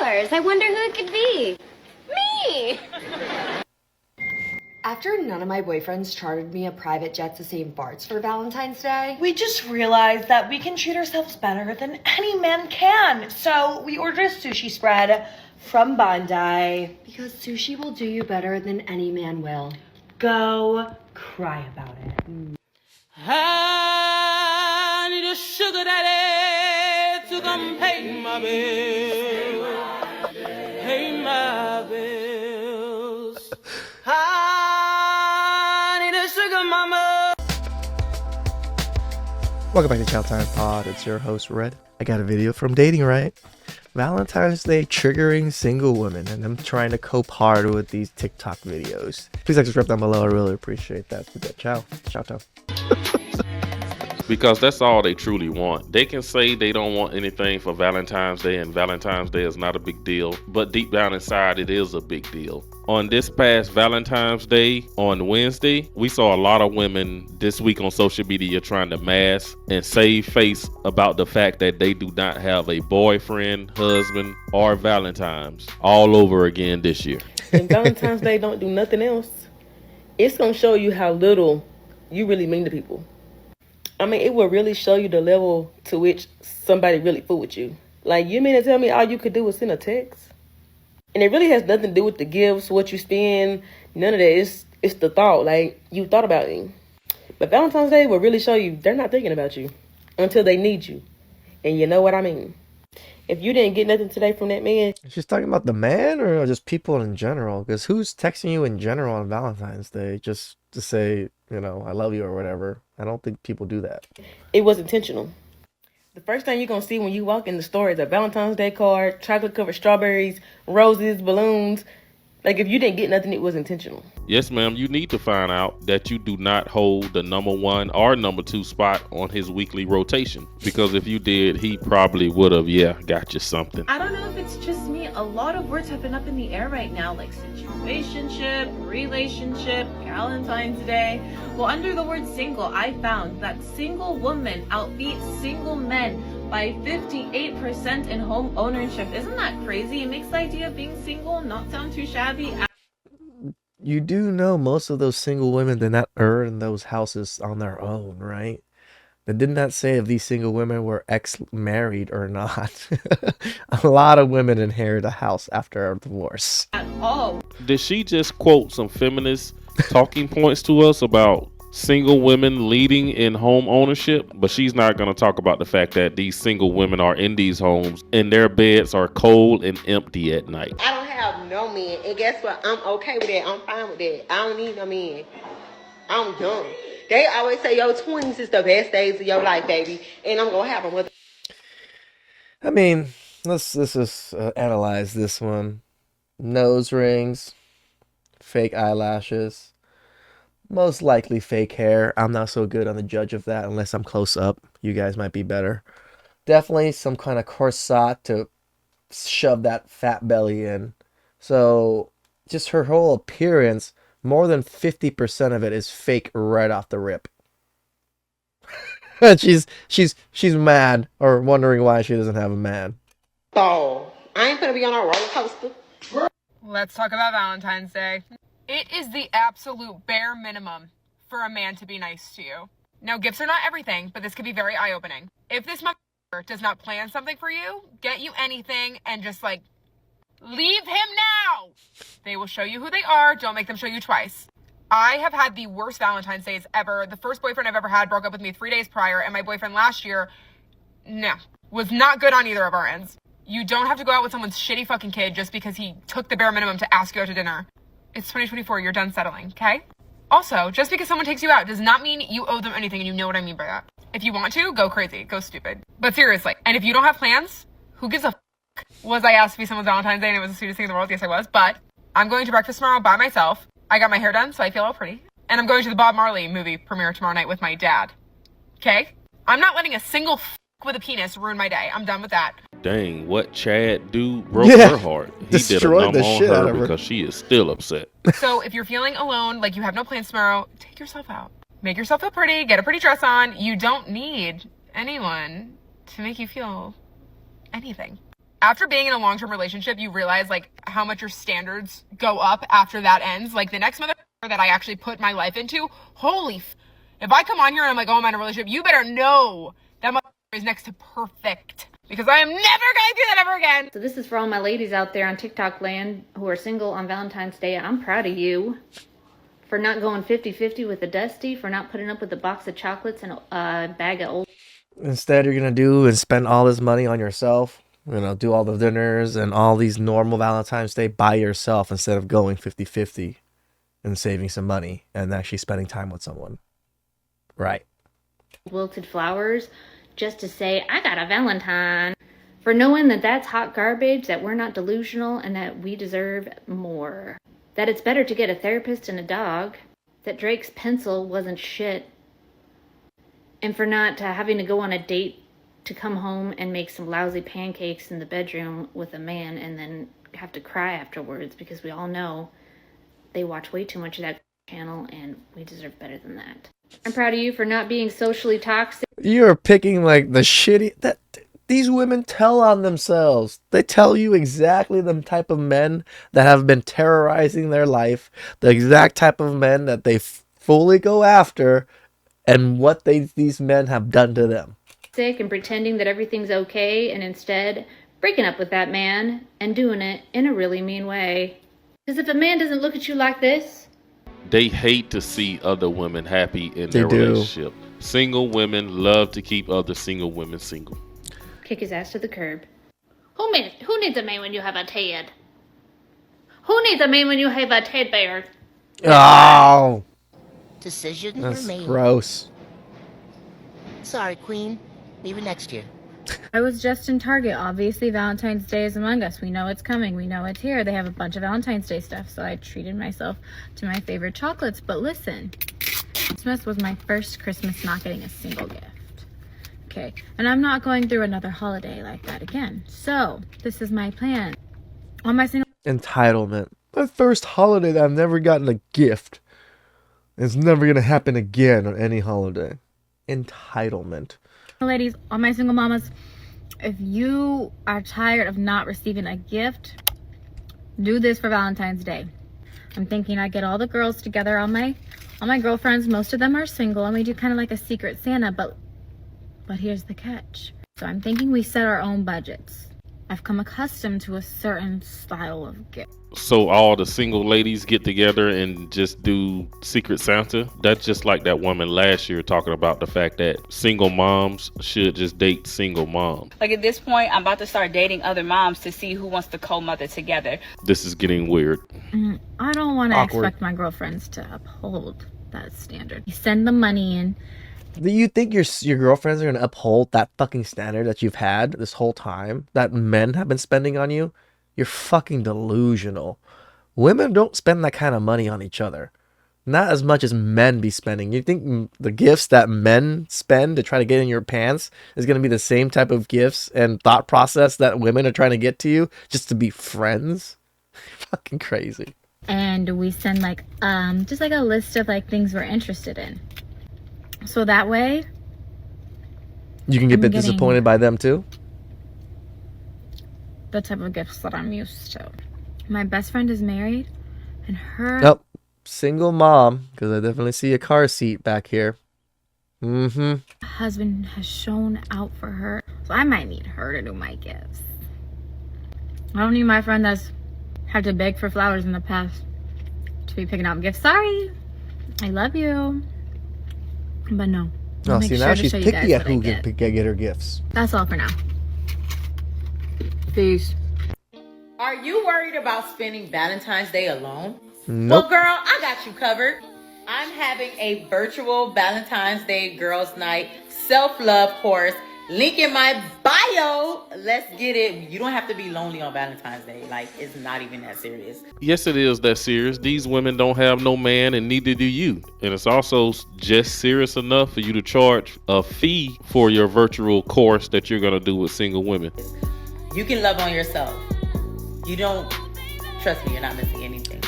flowers. I wonder who it could be. Me! After none of my boyfriends chartered me a private jet to St. Bart's for Valentine's Day, we just realized that we can treat ourselves better than any man can. So we ordered a sushi spread from Bondi. because sushi will do you better than any man will. Go cry about it. I need a sugar daddy to come pay my bills. Pay my bills. I need a sugar mama. Welcome back to TheChowTimePod. It's your host, Red. I got a video from Dating Right. Valentine's Day triggering single women, and I'm trying to cope hard with these TikTok videos. Please like, subscribe down below. I really appreciate that. Ciao. Ciao. Because that's all they truly want. They can say they don't want anything for Valentine's Day, and Valentine's Day is not a big deal, but deep down inside it is a big deal. On this past Valentine's Day, on Wednesday, we saw a lot of women this week on social media trying to mask and save face about the fact that they do not have a boyfriend, husband, or Valentine's all over again this year. And Valentine's Day don't do nothing else. It's going to show you how little you really mean to people. I mean, it will really show you the level to which somebody really fooled with you. Like, you mean to tell me all you could do was send a text? And it really has nothing to do with the gifts, what you spend, none of that. It's the thought, like, you thought about me. But Valentine's Day will really show you they're not thinking about you until they need you. And you know what I mean. If you didn't get nothing today from that man. She's talking about the man or just people in general? Because who's texting you in general on Valentine's Day just to say, I love you or whatever? I don't think people do that. It was intentional. The first thing you're going to see when you walk in the store is a Valentine's Day card, chocolate-covered strawberries, roses, balloons. Like, if you didn't get nothing, it was intentional. Yes, ma'am, you need to find out that you do not hold the number 1 or number 2 spot on his weekly rotation. Because if you did, he probably would have, got you something. I don't know if it's just me. A lot of words have been up in the air right now, like situationship, relationship, Valentine's Day. Well, under the word single, I found that single women outbeat single men by 58% in home ownership. Isn't that crazy? It makes the idea of being single not sound too shabby. You do know most of those single women did not earn those houses on their own, right? They did not say if these single women were ex-married or not. A lot of women inherit a house after a divorce. At all. Did she just quote some feminist talking points to us about single women leading in home ownership? But she's not going to talk about the fact that these single women are in these homes and their beds are cold and empty at night. I don't have no man, and guess what? I'm okay with that. I'm fine with that. I don't need no man. I'm done. They always say your 20s is the best days of your life, baby, and I'm gonna have them with. I mean, let's just analyze this one. Nose rings, fake eyelashes, most likely fake hair. I'm not so good on the judge of that unless I'm close up. You guys might be better. Definitely some kind of corset to shove that fat belly in. So just her whole appearance, more than 50% of it is fake right off the rip. she's mad or wondering why she doesn't have a man. Oh, I ain't gonna be on a roller coaster. Let's talk about Valentine's Day. It is the absolute bare minimum for a man to be nice to you. Now, gifts are not everything, but this could be very eye-opening. If this motherfucker does not plan something for you, get you anything, and just leave him now. They will show you who they are. Don't make them show you twice. I have had the worst Valentine's Days ever. The first boyfriend I've ever had broke up with me 3 days prior, and my boyfriend last year, was not good on either of our ends. You don't have to go out with someone's shitty fucking kid just because he took the bare minimum to ask you out to dinner. It's 2024. You're done settling, okay? Also, just because someone takes you out does not mean you owe them anything, and you know what I mean by that. If you want to, go crazy. Go stupid. But seriously, and if you don't have plans, who gives a Was I asked to be someone's Valentine's Day and it was the sweetest thing in the world? Yes, I was. But I'm going to breakfast tomorrow by myself. I got my hair done, so I feel all pretty. And I'm going to the Bob Marley movie premiere tomorrow night with my dad. Okay? I'm not letting a single with a penis ruin my day. I'm done with that. Dang, what Chad do broke her heart. He did a number on her because she is still upset. So if you're feeling alone, like you have no plans tomorrow, take yourself out. Make yourself feel pretty. Get a pretty dress on. You don't need anyone to make you feel anything. After being in a long-term relationship, you realize like how much your standards go up after that ends. Like the next mother that I actually put my life into, if I come on here and I'm like, oh, I'm in a relationship, you better know that mother is next to perfect. Because I am never going to do that ever again. So this is for all my ladies out there on TikTok land who are single on Valentine's Day. I'm proud of you for not going 50-50 with the Dusty, for not putting up with a box of chocolates and a bag of old. Instead, you're going to do and spend all this money on yourself. Do all the dinners and all these normal Valentine's Day by yourself instead of going 50-50 and saving some money and actually spending time with someone. Right. Wilted flowers just to say, I got a Valentine. For knowing that that's hot garbage, that we're not delusional, and that we deserve more. That it's better to get a therapist and a dog. That Drake's pencil wasn't shit. And for not having to go on a date to come home and make some lousy pancakes in the bedroom with a man and then have to cry afterwards, because we all know they watch way too much of that channel and we deserve better than that. I'm proud of you for not being socially toxic. You're picking like the shitty that these women tell on themselves. They tell you exactly the type of men that have been terrorizing their life, the exact type of men that they fully go after, and what these men have done to them. And pretending that everything's okay, and instead breaking up with that man and doing it in a really mean way. Because if a man doesn't look at you like this, they hate to see other women happy in their relationship. Single women love to keep other single women single. Kick his ass to the curb. Who needs a man when you have a Ted? Who needs a man when you have a Ted bear? Oh, Decision that's remains. gross. Sorry, Queen. Maybe next year. I was just in Target. Obviously, Valentine's Day is among us. We know it's coming. We know it's here. They have a bunch of Valentine's Day stuff, so I treated myself to my favorite chocolates. But listen, Christmas was my first Christmas not getting a single gift. Okay, and I'm not going through another holiday like that again. So, this is my plan. On my single Entitlement. My first holiday that I've never gotten a gift. It's never going to happen again on any holiday. Entitlement. ladies, all my single mamas, if you are tired of not receiving a gift, do this for Valentine's Day. I'm thinking I get all the girls together, all my girlfriends, most of them are single, and we do kind of like a secret Santa, but here's the catch. So I'm thinking we set our own budgets. I've come accustomed to a certain style of gift. So all the single ladies get together and just do Secret Santa? That's just like that woman last year talking about the fact that single moms should just date single moms. Like at this point, I'm about to start dating other moms to see who wants to co-mother together. This is getting weird. I don't want to expect my girlfriends to uphold that standard. You send the money in. Do you think your girlfriends are going to uphold that fucking standard that you've had this whole time that men have been spending on you? You're fucking delusional. Women don't spend that kind of money on each other. Not as much as men be spending. You think the gifts that men spend to try to get in your pants is going to be the same type of gifts and thought process that women are trying to get to you just to be friends? Fucking crazy. And we send like just like a list of like things we're interested in. So that way you can get a bit disappointed by them too. The type of gifts that I'm used to. My best friend is married, and her single mom, because I definitely see a car seat back here. Husband has shown out for her, so I might need her to do my gifts. I don't need my friend that's had to beg for flowers in the past to be picking out gifts. Sorry, I love you, but no. Oh, see, now she's picky at who can get her gifts. That's all for now. Peace. Are you worried about spending Valentine's Day alone? Nope. Well, girl, I got you covered. I'm having a virtual Valentine's Day Girls Night self-love course. Link in my bio. Let's get it. You don't have to be lonely on Valentine's Day. Like, it's not even that serious. Yes, it is that serious. These women don't have no man, and neither do you. And it's also just serious enough for you to charge a fee for your virtual course that you're going to do with single women. You can love on yourself. You don't, trust me, you're not missing anything.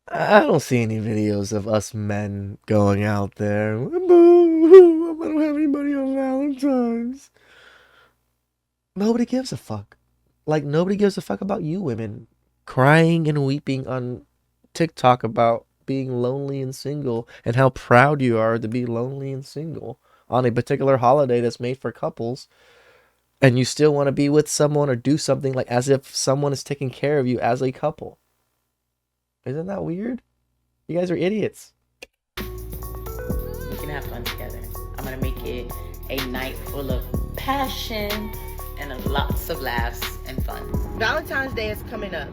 I don't see any videos of us men going out there. Boo, I don't have anybody on Valentine's. Nobody gives a fuck. Like, nobody gives a fuck about you women crying and weeping on TikTok about being lonely and single and how proud you are to be lonely and single on a particular holiday that's made for couples, and you still want to be with someone or do something like as if someone is taking care of you as a couple. Isn't that weird? You guys are idiots. We can have fun together. I'm gonna make it a night full of passion and lots of laughs and fun. Valentine's Day is coming up.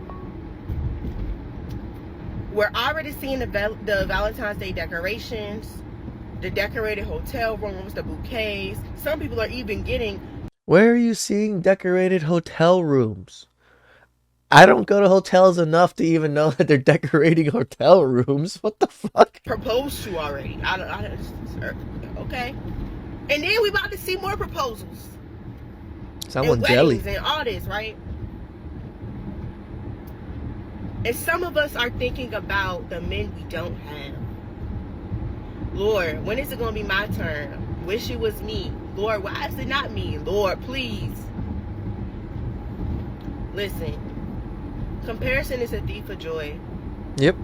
We're already seeing the Valentine's Day decorations, the decorated hotel rooms, the bouquets. Some people are even getting... Where are you seeing decorated hotel rooms? I don't go to hotels enough to even know that they're decorating hotel rooms. What the fuck? Proposed to already. Okay. And then we about to see more proposals. Someone and jelly. And all this, right? And some of us are thinking about the men we don't have. Lord, when is it going to be my turn? Wish it was me. Lord, why is it not me? Lord, please. Listen. Comparison is a thief of joy. Yep.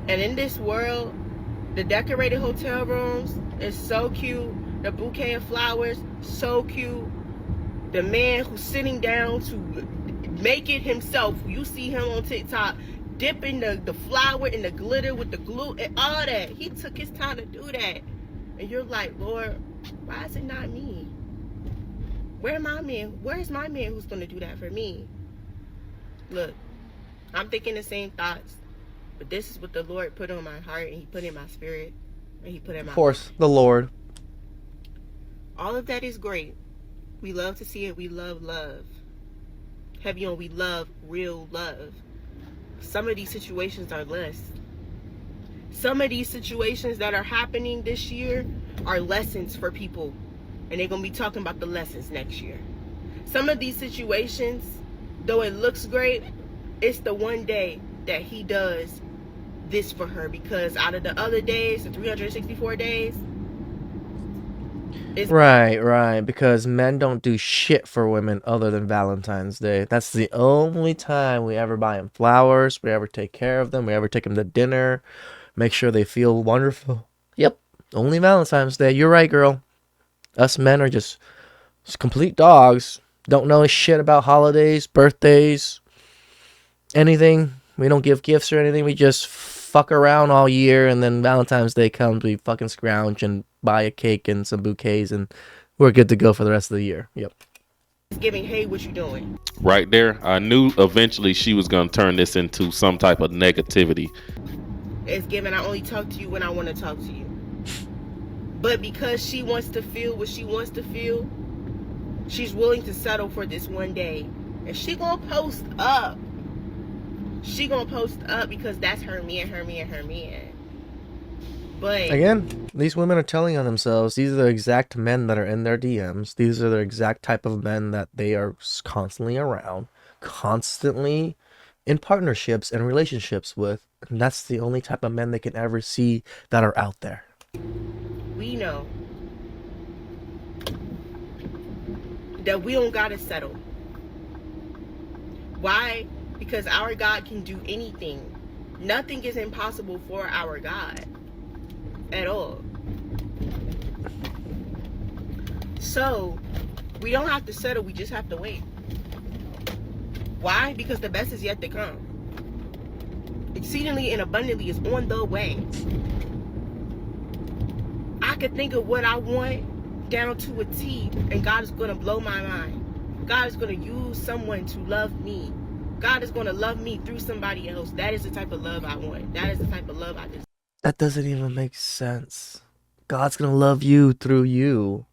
And in this world, the decorated hotel rooms is so cute. The bouquet of flowers, so cute. The man who's sitting down to make it himself. You see him on TikTok dipping the flower in the glitter with the glue and all that. He took his time to do that. And you're like, Lord, why is it not me? Where's my man who's going to do that for me? Look, I'm thinking the same thoughts. But this is what the Lord put on my heart, and he put in my spirit, and he put in my... Of course, the Lord. All of that is great. We love to see it. We love love. Heavy on, we love real love. Some of these situations are less. Some of these situations that are happening this year are lessons for people. And they're going to be talking about the lessons next year. Some of these situations, though it looks great, it's the one day that he does this for her. Because out of the other days, the 364 days, Right, because men don't do shit for women other than Valentine's Day. That's the only time we ever buy them flowers, we ever take care of them, we ever take them to dinner, make sure they feel wonderful. Yep, only Valentine's Day. You're right, girl. Us men are just complete dogs. Don't know shit about holidays, birthdays, anything. We don't give gifts or anything. We just fuck around all year, and then Valentine's Day comes, we fucking scrounge and buy a cake and some bouquets, and we're good to go for the rest of the year. Yep. it's giving, hey, what you doing? Right there, I knew eventually she was going to turn this into some type of negativity. It's giving, I only talk to you when I want to talk to you. But because she wants to feel what she wants to feel, she's willing to settle for this one day. And she gonna post up. She gonna post up because that's her man. But again, these women are telling on themselves. These are the exact men that are in their DMs. These are the exact type of men that they are constantly around, constantly in partnerships and relationships with. And that's the only type of men they can ever see that are out there. we know that we don't gotta settle. Why? Because our God can do anything. Nothing is impossible for our God at all. So we don't have to settle, we just have to wait. Why? Because the best is yet to come. Exceedingly and abundantly is on the way. I could think of what I want down to a T, and God is going to blow my mind. God is going to use someone to love me. God is going to love me through somebody else. That is the type of love I want. That is the type of love I deserve. That doesn't even make sense. God's going to love you through you.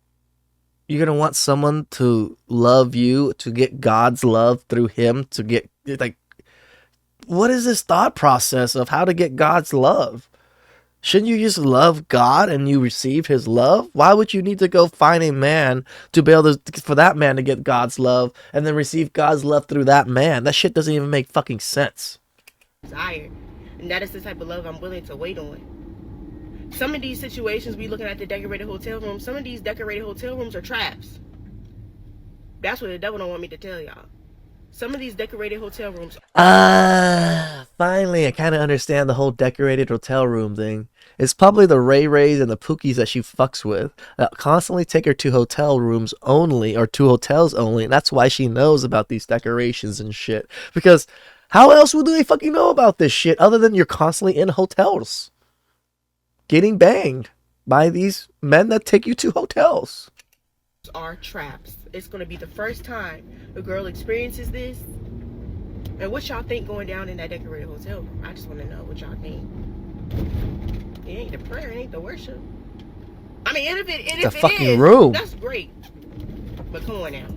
You're going to want someone to love you, to get God's love through him, to get, like, what is this thought process of how to get God's love? Shouldn't you just love God and you receive his love? Why would you need to go find a man to be able to, for that man to get God's love and then receive God's love through that man? That shit doesn't even make fucking sense. Desire. And that is the type of love I'm willing to wait on. Some of these situations, we looking at the decorated hotel rooms, some of these decorated hotel rooms are traps. That's what the devil don't want me to tell y'all. Some of these decorated hotel rooms. Finally, I kind of understand the whole decorated hotel room thing. It's probably the Ray Rays and the Pookies that she fucks with that constantly take her to hotel rooms only, or to hotels only, and that's why she knows about these decorations and shit. Because how else would they fucking know about this shit other than you're constantly in hotels getting banged by these men that take you to hotels? Are traps. It's going to be the first time a girl experiences this. And what y'all think going down in that decorated hotel room? I just want to know what y'all think. It ain't the prayer, it ain't the worship. I mean, and if it is, room. That's great. But come on now.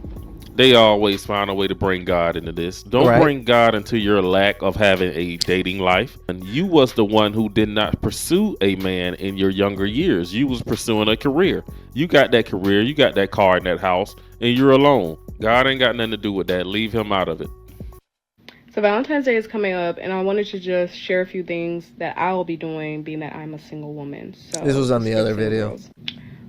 They always find a way to bring God into this. Don't bring God into your lack of having a dating life. And you was the one who did not pursue a man in your younger years. You was pursuing a career. You got that career, you got that car and that house, and you're alone. God ain't got nothing to do with that. Leave him out of it. So Valentine's Day is coming up, and I wanted to just share a few things that I will be doing, being that I'm a single woman. So This was on the other video. Girls.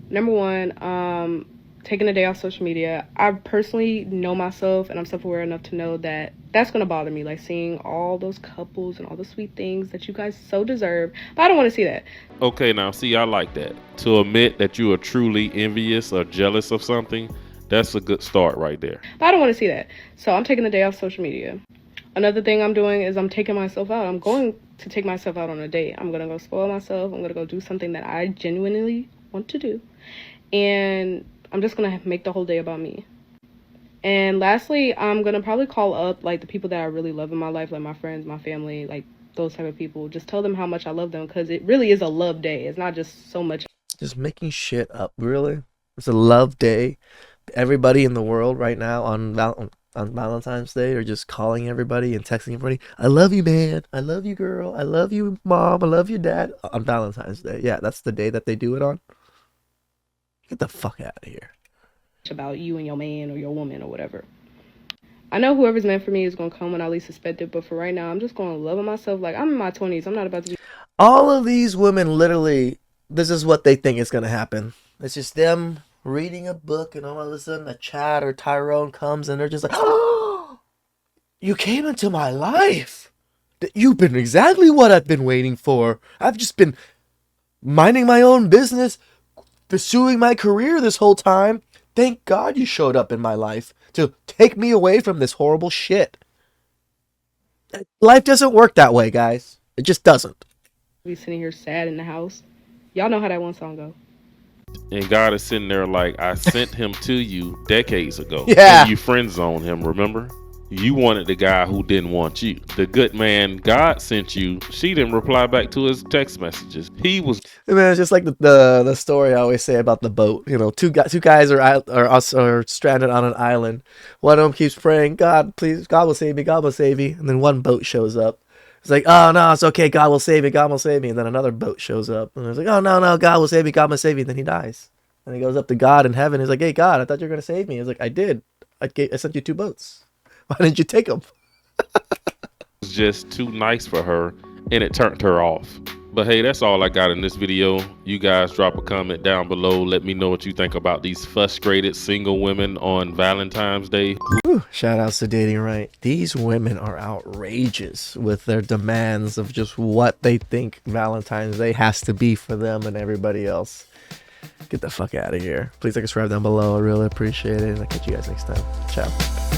Number one, taking a day off social media. I personally know myself, and I'm self-aware enough to know that that's going to bother me, like seeing all those couples and all the sweet things that you guys so deserve, but I don't want to see that. Okay, now see, I like that. To admit that you are truly envious or jealous of something, that's a good start right there. But I don't want to see that. So I'm taking a day off social media. Another thing I'm doing is I'm taking myself out. I'm going to take myself out on a date. I'm going to go spoil myself. I'm going to go do something that I genuinely want to do. And I'm just going to make the whole day about me. And lastly, I'm going to probably call up like the people that I really love in my life, like my friends, my family, like those type of people. Just tell them how much I love them, because it really is a love day. It's not just so much. Just making shit up, really? It's a love day. Everybody in the world right now on Valentine's Day are just calling everybody and texting everybody, I love you, man. I love you, girl. I love you, mom. I love you, dad. On Valentine's Day. Yeah, that's the day that they do it on. Get the fuck out of here. About you and your man or your woman or whatever. I know whoever's meant for me is going to come when I least suspect it, but for right now, I'm just going to love myself. Like, I'm in my 20s. I'm not about to be... All of these women, literally, this is what they think is going to happen. It's just them reading a book, and all of a sudden a Chad or Tyrone comes, and they're just like, oh, you came into my life. You've been exactly what I've been waiting for. I've just been minding my own business, pursuing my career this whole time. Thank God you showed up in my life to take me away from this horrible shit. Life doesn't work that way, guys. It just doesn't. Be sitting here sad in the house. Y'all know how that one song go. And God is sitting there like, I sent him to you decades ago. Yeah. And you friend zoned him, remember? You wanted the guy who didn't want you. The good man God sent you, she didn't reply back to his text messages. He was... Man, it's just like the story I always say about the boat. You know, two guys are stranded on an island. One of them keeps praying, God, please, God will save me, God will save me. And then one boat shows up. It's like, oh, no, it's okay, God will save me, God will save me. And then another boat shows up. And it's like, oh, no, God will save me, God will save me. And then he dies. And he goes up to God in heaven. He's like, hey, God, I thought you were going to save me. He's like, I did. I sent you 2 boats. Why didn't you take them? was just too nice for her, and it turned her off. But hey, that's all I got in this video. You guys drop a comment down below. Let me know what you think about these frustrated single women on Valentine's Day. Whew, shout outs to Dating Right. These women are outrageous with their demands of just what they think Valentine's Day has to be for them and everybody else. Get the fuck out of here. Please like and subscribe down below. I really appreciate it. And I'll catch you guys next time. Ciao.